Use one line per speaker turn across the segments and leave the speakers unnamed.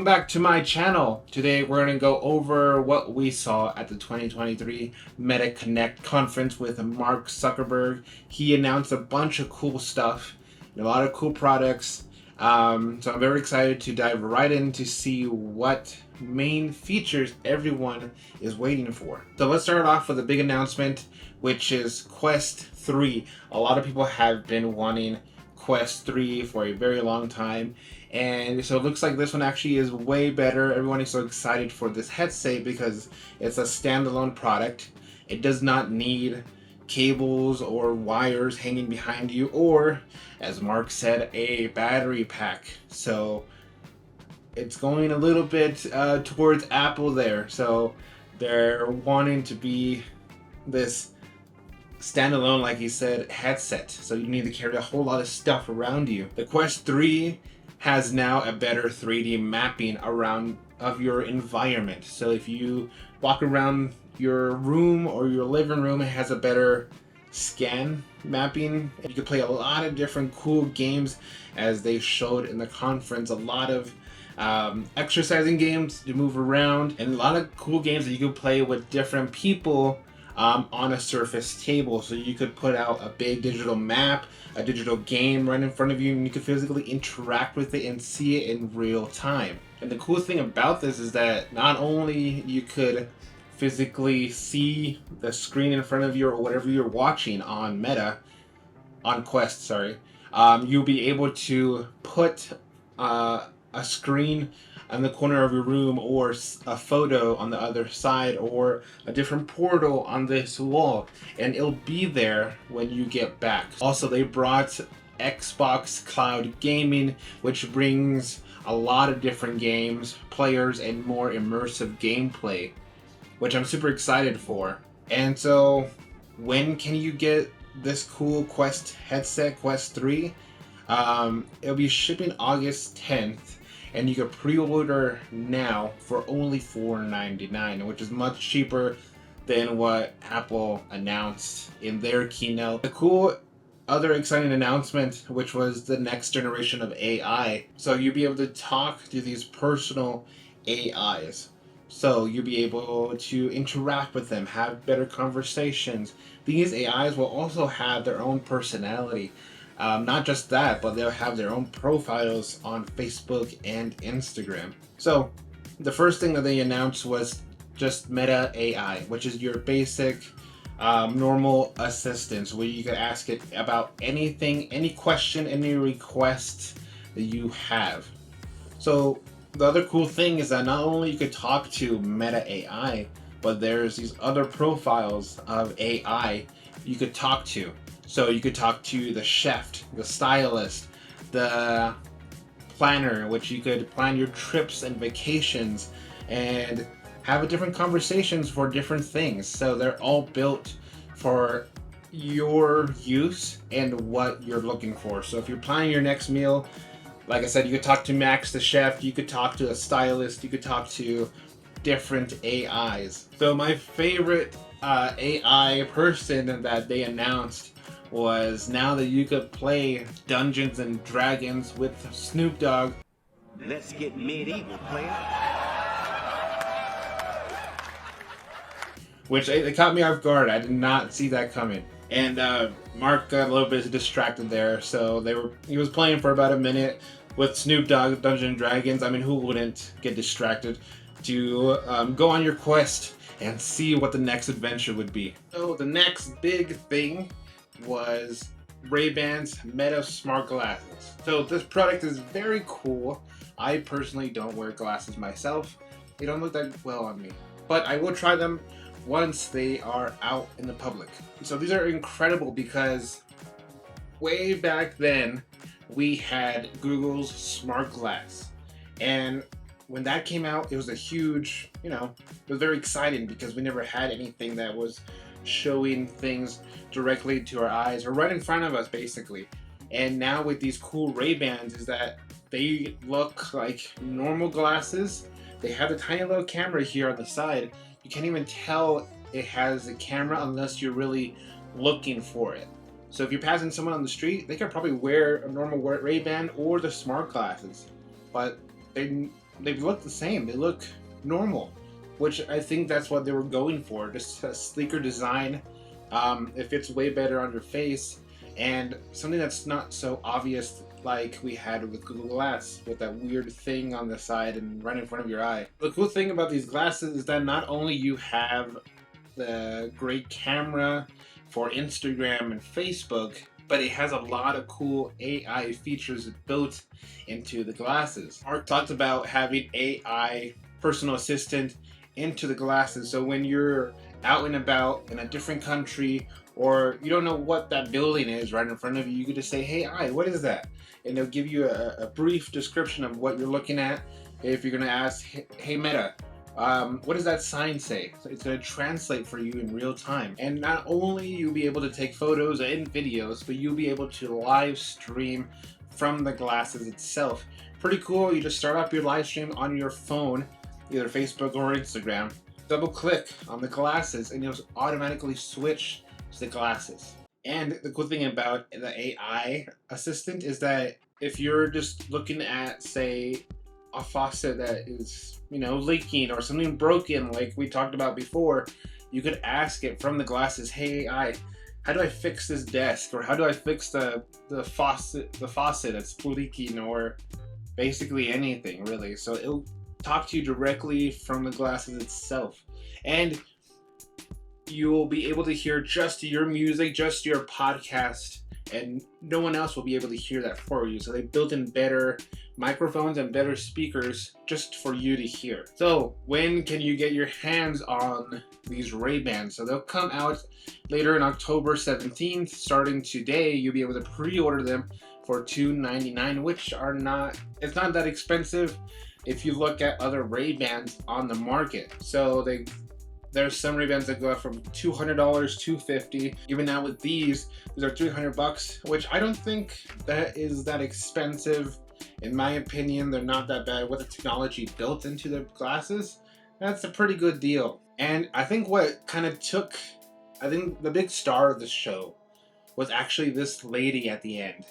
Welcome back to my channel. Today we're going to go over what we saw at the 2023 Meta Connect conference with Mark Zuckerberg. He announced a bunch of cool stuff and a lot of cool products. So I'm very excited to dive right in to see what main features everyone is waiting for. So let's start off with a big announcement, which is Quest 3. A lot of people have been wanting Quest 3 for a very long time, and so it looks like this one actually is way better. Everyone is so excited for this headset because it's a standalone product. It does not need cables or wires hanging behind you, or as Mark said, a battery pack. So it's going a little bit towards Apple there. So they're wanting to be this standalone, like he said, headset, so you need to carry a whole lot of stuff around you. The Quest 3 has now a better 3D mapping around of your environment. So if you walk around your room or your living room, it has a better scan mapping. You can play a lot of different cool games, as they showed in the conference. A lot of exercising games to move around, and a lot of cool games that you can play with different people on a Surface table. So you could put out a big digital map, a digital game right in front of you, and you could physically interact with it and see it in real time. And the cool thing about this is that not only you could physically see the screen in front of you or whatever you're watching on Quest, you'll be able to put a screen in the corner of your room, or a photo on the other side, or a different portal on this wall, and it'll be there when you get back. Also, they brought Xbox Cloud Gaming, which brings a lot of different games, players, and more immersive gameplay, which I'm super excited for. And so, when can you get this cool Quest headset, Quest 3? It'll be shipping August 10th. And you can pre-order now for only $4.99, which is much cheaper than what Apple announced in their keynote. The cool other exciting announcement, which was the next generation of AI. So you'll be able to talk to these personal AIs. So you'll be able to interact with them, have better conversations. These AIs will also have their own personality. Not just that, but they'll have their own profiles on Facebook and Instagram. So the first thing that they announced was just Meta AI, which is your basic normal assistant, where you can ask it about anything, any question, any request that you have. So the other cool thing is that not only you could talk to Meta AI, but there's these other profiles of AI you could talk to. So you could talk to the chef, the stylist, the planner, which you could plan your trips and vacations and have different conversations for different things. So they're all built for your use and what you're looking for. So if you're planning your next meal, like I said, you could talk to Max, the chef, you could talk to a stylist, you could talk to different AIs. So my favorite AI person that they announced was now that you could play Dungeons and Dragons with Snoop Dogg.
Let's get medieval, player.
Which it caught me off guard. I did not see that coming. And Mark got a little bit distracted there, so he was playing for about a minute with Snoop Dogg, Dungeons and Dragons. I mean, who wouldn't get distracted to go on your quest and see what the next adventure would be? So the next big thing was Ray-Ban's Meta Smart Glasses. So this product is very cool. I personally don't wear glasses myself. They don't look that well on me, but I will try them once they are out in the public. So these are incredible because way back then we had Google's Smart Glass, and when that came out, it was a huge, it was very exciting because we never had anything that was showing things directly to our eyes or right in front of us, basically. And now with these cool Ray-Bans is that they look like normal glasses. They have a tiny little camera here on the side. You can't even tell it has a camera unless you're really looking for it. So if you're passing someone on the street, they could probably wear a normal Ray-Ban or the smart glasses, but they they look the same. They look normal, which I think that's what they were going for. Just a sleeker design. It fits way better on your face, and something that's not so obvious like we had with Google Glass, with that weird thing on the side and right in front of your eye. The cool thing about these glasses is that not only you have the great camera for Instagram and Facebook, but it has a lot of cool AI features built into the glasses. Mark talked about having AI personal assistant into the glasses, so when you're out and about in a different country, or you don't know what that building is right in front of you, you could just say, "Hey, AI, what is that?" And they'll give you a brief description of what you're looking at. If you're gonna ask, "Hey Meta, what does that sign say?" So it's going to translate for you in real time. And not only you'll be able to take photos and videos, but you'll be able to live stream from the glasses itself. Pretty cool. You just start up your live stream on your phone, either Facebook or Instagram. Double click on the glasses and you'll automatically switch to the glasses. And the cool thing about the AI assistant is that if you're just looking at, say, a faucet that is, leaking or something broken, like we talked about before, you could ask it from the glasses, "Hey AI, how do I fix this desk?" Or "How do I fix the faucet that's leaking?" Or basically anything, really. So it'll talk to you directly from the glasses itself. And you'll be able to hear just your music, just your podcast, and no one else will be able to hear that for you. So they built in better microphones and better speakers just for you to hear. So when can you get your hands on these Ray-Bans? So they'll come out later in October 17th. Starting today, you'll be able to pre-order them for $299, which it's not that expensive if you look at other Ray-Bans on the market. So there's some Ray-Bans that go up from $200, $250. Even now with these are $300, which I don't think that is that expensive. In my opinion, they're not that bad with the technology built into the glasses. That's a pretty good deal. And I think what kind of the big star of the show was actually this lady at the end.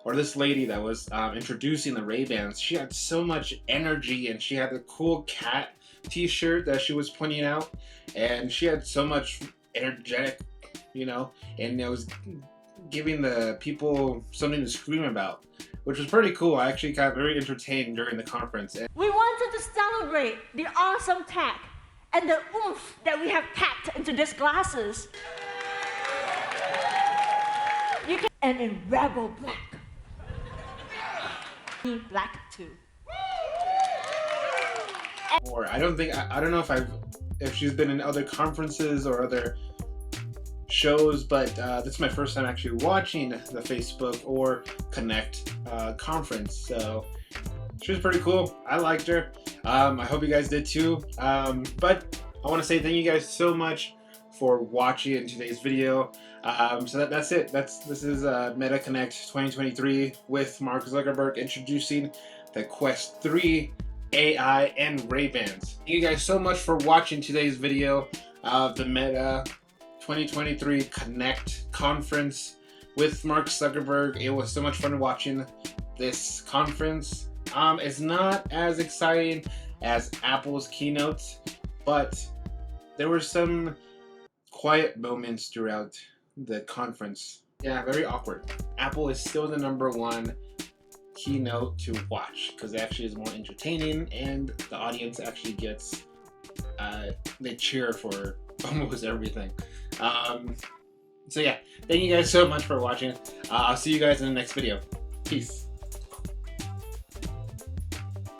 Or this lady that was introducing the Ray-Bans. She had so much energy, and she had a cool cat t-shirt that she was pointing out, and she had so much energetic, and it was giving the people something to scream about, which was pretty cool. I actually got very entertained during the conference.
We wanted to celebrate the awesome tech and the oomph that we have packed into these glasses. And in Rebel Black. Black too.
Or I don't know if she's been in other conferences or other shows, but this is my first time actually watching the Facebook or Connect conference. So she was pretty cool. I liked her. I hope you guys did too. But I want to say thank you guys so much for watching today's video. So that's it. This is Meta Connect 2023 with Mark Zuckerberg introducing the Quest 3 AI and Ray-Bans. Thank you guys so much for watching today's video of the Meta 2023 Connect conference with Mark Zuckerberg. It was so much fun watching this conference. It's not as exciting as Apple's keynote, but there were some quiet moments throughout the conference. Yeah, very awkward. Apple is still the #1 keynote to watch because it actually is more entertaining, and the audience actually gets they cheer for almost everything. So yeah, thank you guys so much for watching. I'll see you guys in the next video. Peace.